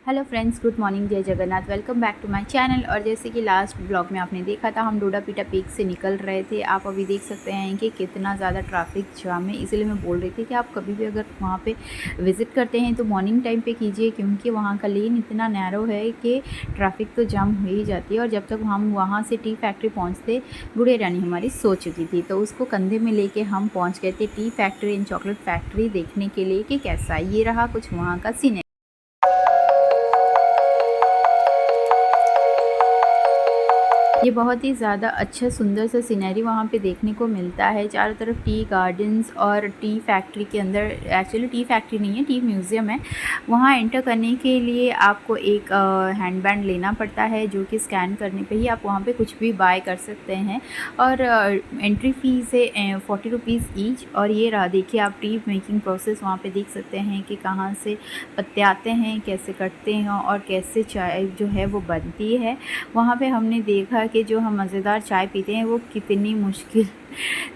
Hello friends, good morning, जय Jagannath. Welcome back to my channel. और जैसे कि लास्ट ब्लॉग में आपने देखा था, हम डोडा पीटा पीक से निकल रहे थे। आप अभी देख सकते हैं कि कितना ज़्यादा ट्रैफिक जाम है। इसलिए मैं बोल रही थी कि आप कभी भी अगर वहाँ पे विज़िट करते हैं तो मॉर्निंग टाइम पे कीजिए, क्योंकि वहाँ का लेन इतना नैरो है कि ट्रैफिक तो जाम हो ही जाती है। और जब तक हम वहाँ से टी फैक्ट्री पहुँचते, गुड़िया रानी हमारी सो चुकी थी, तो उसको कंधे में लेके हम पहुँच गए थे tea factory and chocolate factory देखने के लिए कि कैसा ये रहा कुछ वहाँ का सीन। ये बहुत ही ज़्यादा अच्छा सुंदर सा सीनरी वहाँ पे देखने को मिलता है। चारों तरफ टी गार्डन्स और टी फैक्ट्री के अंदर, एक्चुअली टी फैक्ट्री नहीं है, टी म्यूज़ियम है। वहाँ एंटर करने के लिए आपको एक हैंड बैंड लेना पड़ता है, जो कि स्कैन करने पे ही आप वहाँ पे कुछ भी बाय कर सकते हैं। और एंट्री फ़ीस है 40 रुपीज़ ईच। और ये रहा, देखिए आप टी मेकिंग प्रोसेस वहाँ पे देख सकते हैं कि कहाँ से पत्ते आते हैं, कैसे कटते हैं और कैसे चाय जो है वो बनती है। वहाँ पे हमने देखा कि जो हम मज़ेदार चाय पीते हैं वो कितनी मुश्किल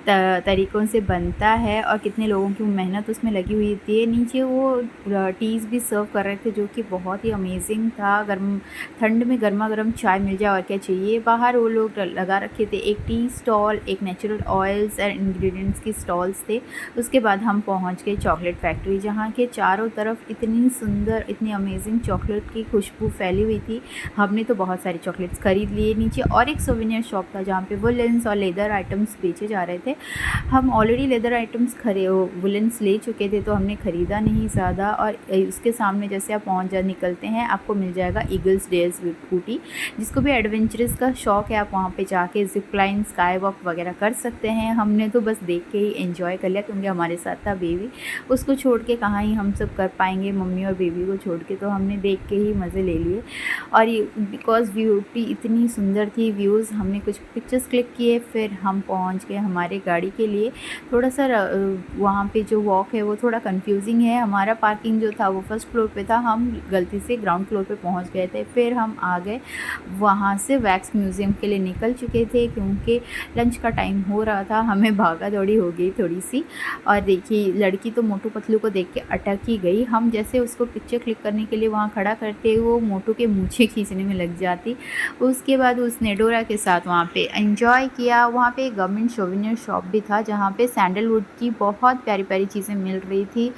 तरीक़ों से बनता है और कितने लोगों की मेहनत उसमें लगी हुई होती है। नीचे वो टीज़ भी सर्व कर रहे थे, जो कि बहुत ही अमेजिंग था। गर्म ठंड में गर्मा गर्म चाय मिल जाए और क्या चाहिए। बाहर वो लोग लगा रखे थे एक टी स्टॉल, एक नेचुरल ऑयल्स और इंग्रेडिएंट्स की स्टॉल्स थे। उसके बाद हम पहुँच गए चॉकलेट फैक्ट्री, जहाँ के चारों तरफ इतनी सुंदर, इतनी अमेजिंग चॉकलेट की खुशबू फैली हुई थी। हमने तो बहुत सारी चॉकलेट्स खरीद लिए। नीचे और एक सोवेनियर शॉप था, जहाँ पे वुलेंस और लेदर आइटम्स बेचे जा रहे थे। हम ऑलरेडी लेदर आइटम्स वुलेंस ले चुके थे, तो हमने ख़रीदा नहीं ज़्यादा। और उसके सामने जैसे आप निकलते हैं, आपको मिल जाएगा ईगल्स डेयर्स ऊटी। जिसको भी एडवेंचरस का शौक़ है, आप वहाँ पे जाके जिप लाइन, स्काई वॉक वगैरह कर सकते हैं। हमने तो बस देख के ही एंजॉय कर लिया, क्योंकि हमारे साथ था बेबी। उसको छोड़ के कहाँ ही हम सब कर पाएंगे, मम्मी और बेबी को छोड़ के, तो हमने देख के ही मज़े ले लिए। और ये बिकॉज़ ब्यूटी इतनी सुंदर थी, व्यूज़, हमने कुछ पिक्चर्स क्लिक किए। फिर हम पहुंच गए हमारे गाड़ी के लिए। थोड़ा सा वहाँ पे जो वॉक है वो थोड़ा कंफ्यूजिंग है। हमारा पार्किंग जो था वो फर्स्ट फ्लोर पे था, हम गलती से ग्राउंड फ्लोर पे पहुँच गए थे। फिर हम आ गए वहाँ से वैक्स म्यूज़ियम के लिए निकल चुके थे, क्योंकि लंच का टाइम हो रहा था। हमें भागा दौड़ी हो गई थोड़ी सी। और देखिए, लड़की तो मोटू पतलू को देख के अटक ही गई। हम जैसे उसको पिक्चर क्लिक करने के लिए वहाँ खड़ा करते, वो मोटू के मूछें खींचने में लग जाती। उसके बाद उसने डोरा के साथ वहाँ पे एंजॉय किया। वहाँ पे गवर्नमेंट सोवेनियर शॉप भी था, जहाँ पे सैंडलवुड की बहुत प्यारी प्यारी चीज़ें मिल रही थी।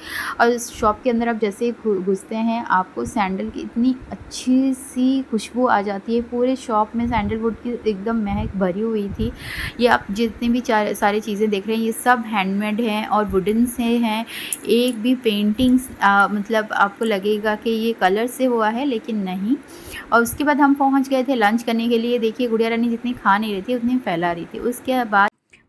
और इस शॉप के अंदर आप जैसे ही घुसते हैं, आपको सैंडल की इतनी अच्छी सी खुशबू आ जाती है। पूरे शॉप में सैंडलवुड की एकदम महक भरी हुई थी। ये आप जितनी भी सारी चीज़ें देख रहे हैं, ये सब हैंडमेड हैं और वुडन से हैं। एक भी पेंटिंग्स मतलब आपको लगेगा कि ये कलर से हुआ है, लेकिन नहीं। और उसके बाद हम पहुंच गए थे लंच करने के लिए। देखिए, गुड़िया रानी जितनी खा नहीं रही थी उतनी फैला रही थी।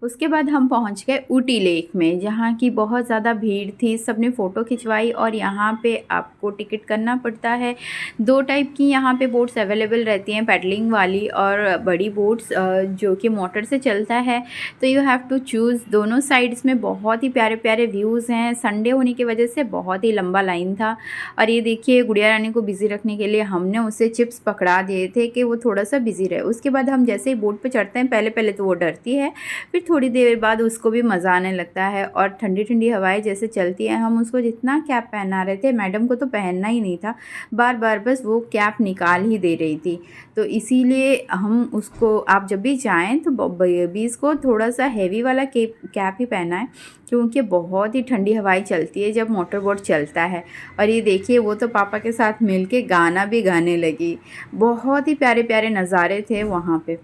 उसके बाद हम पहुंच गए ऊटी लेक में, जहाँ की बहुत ज़्यादा भीड़ थी। सबने फ़ोटो खिंचवाई। और यहाँ पे आपको टिकट करना पड़ता है। दो टाइप की यहाँ पे बोट्स अवेलेबल रहती हैं, पैडलिंग वाली और बड़ी बोट्स जो कि मोटर से चलता है। तो यू हैव टू चूज़। दोनों साइड्स में बहुत ही प्यारे प्यारे व्यूज़ हैं। संडे होने की वजह से बहुत ही लंबा लाइन था। और ये देखिए, गुड़िया रानी को बिज़ी रखने के लिए हमने उसे चिप्स पकड़ा दिए थे कि वो थोड़ा सा बिज़ी रहे। उसके बाद हम जैसे ही बोट पर चढ़ते हैं, पहले पहले तो वो डरती है, फिर थोड़ी देर बाद उसको भी मज़ा आने लगता है। और ठंडी ठंडी हवाएं जैसे चलती हैं, हम उसको जितना कैप पहना रहे थे, मैडम को तो पहनना ही नहीं था, बार बार बस वो कैप निकाल ही दे रही थी। तो इसीलिए हम उसको, आप जब भी जाएं तो बेबीज़ को थोड़ा सा हैवी वाला कैप ही पहनाएं, क्योंकि बहुत ही ठंडी हवाएं चलती है जब मोटर बोट चलता है। और ये देखिए, वो तो पापा के साथ मिलके गाना भी गाने लगी। बहुत ही प्यारे प्यारे नज़ारे थे वहाँ पे।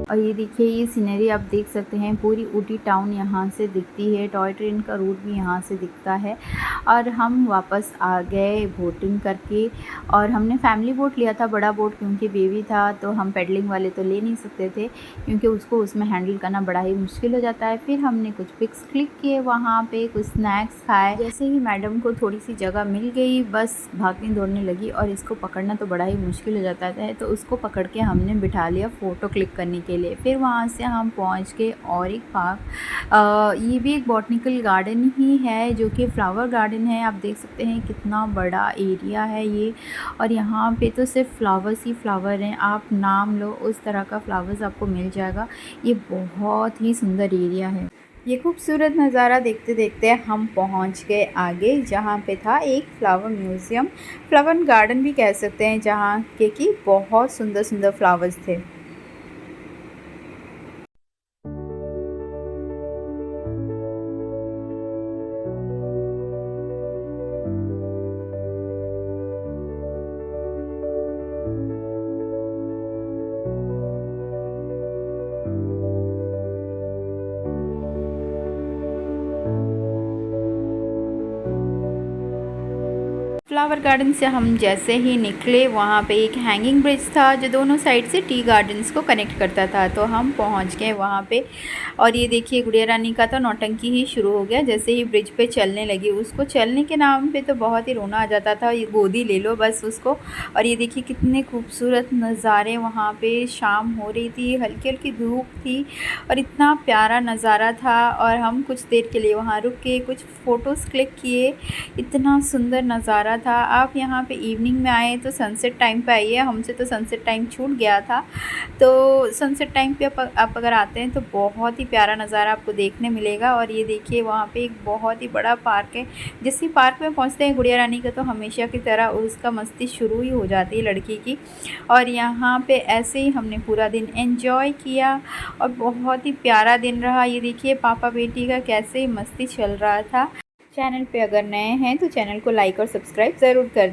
और ये देखिए, ये सीनरी आप देख सकते हैं, पूरी ऊटी टाउन यहाँ से दिखती है। टॉय ट्रेन का रूट भी यहाँ से दिखता है। और हम वापस आ गए बोटिंग करके। और हमने फैमिली बोट लिया था, बड़ा बोट, क्योंकि बेबी था, तो हम पेडलिंग वाले तो ले नहीं सकते थे, क्योंकि उसको उसमें हैंडल करना बड़ा ही मुश्किल हो जाता है। फिर हमने कुछ पिक्स क्लिक किए, वहाँ पे कुछ स्नैक्स खाए। जैसे ही मैडम को थोड़ी सी जगह मिल गई, बस भागने दौड़ने लगी। और इसको पकड़ना तो बड़ा ही मुश्किल हो जाता है, तो उसको पकड़ के हमने बिठा लिया फ़ोटो क्लिक करने के लिए। लिए। फिर वहाँ से हम पहुँच गए और एक पार्क, ये भी एक बॉटनिकल गार्डन ही है जो कि फ्लावर गार्डन है। आप देख सकते हैं कितना बड़ा एरिया है ये, और यहाँ पे तो सिर्फ फ्लावर्स ही फ्लावर हैं, आप नाम लो उस तरह का फ्लावर्स आपको मिल जाएगा। ये बहुत ही सुंदर एरिया है। ये खूबसूरत नज़ारा देखते देखते हम पहुंच गए आगे, जहां पे था एक फ्लावर म्यूज़ियम, फ्लावर गार्डन भी कह सकते हैं, जहां के कि बहुत सुंदर सुंदर फ्लावर्स थे। फ्लावर गार्डन से हम जैसे ही निकले, वहाँ पे एक हैंगिंग ब्रिज था जो दोनों साइड से टी गार्डन्स को कनेक्ट करता था, तो हम पहुँच गए वहाँ पे। और ये देखिए गुड़िया रानी का तो नौटंकी ही शुरू हो गया, जैसे ही ब्रिज पे चलने लगी। उसको चलने के नाम पे तो बहुत ही रोना आ जाता था, ये गोदी ले लो बस उसको। और ये देखिए कितने खूबसूरत नज़ारे वहाँ पे, शाम हो रही थी, हल्की हल्की धूप थी और इतना प्यारा नज़ारा था। और हम कुछ देर के लिए वहाँ रुक के कुछ फ़ोटोज़ क्लिक किए, इतना सुंदर नज़ारा था। आप यहाँ पे इवनिंग में आए तो सनसेट टाइम पे आइए, हमसे तो सनसेट टाइम छूट गया था। तो सनसेट टाइम पे आप अगर आते हैं तो बहुत ही प्यारा नज़ारा आपको देखने मिलेगा। और ये देखिए वहाँ पे एक बहुत ही बड़ा पार्क है। जिस ही पार्क में पहुँचते हैं गुड़िया रानी का तो हमेशा की तरह उसका मस्ती शुरू ही हो जाती है लड़की की। और यहाँ पे ऐसे ही हमने पूरा दिन एंजॉय किया और बहुत ही प्यारा दिन रहा। ये देखिए पापा बेटी का कैसे मस्ती चल रहा था। चैनल पे अगर नए हैं तो चैनल को लाइक और सब्सक्राइब ज़रूर कर दें।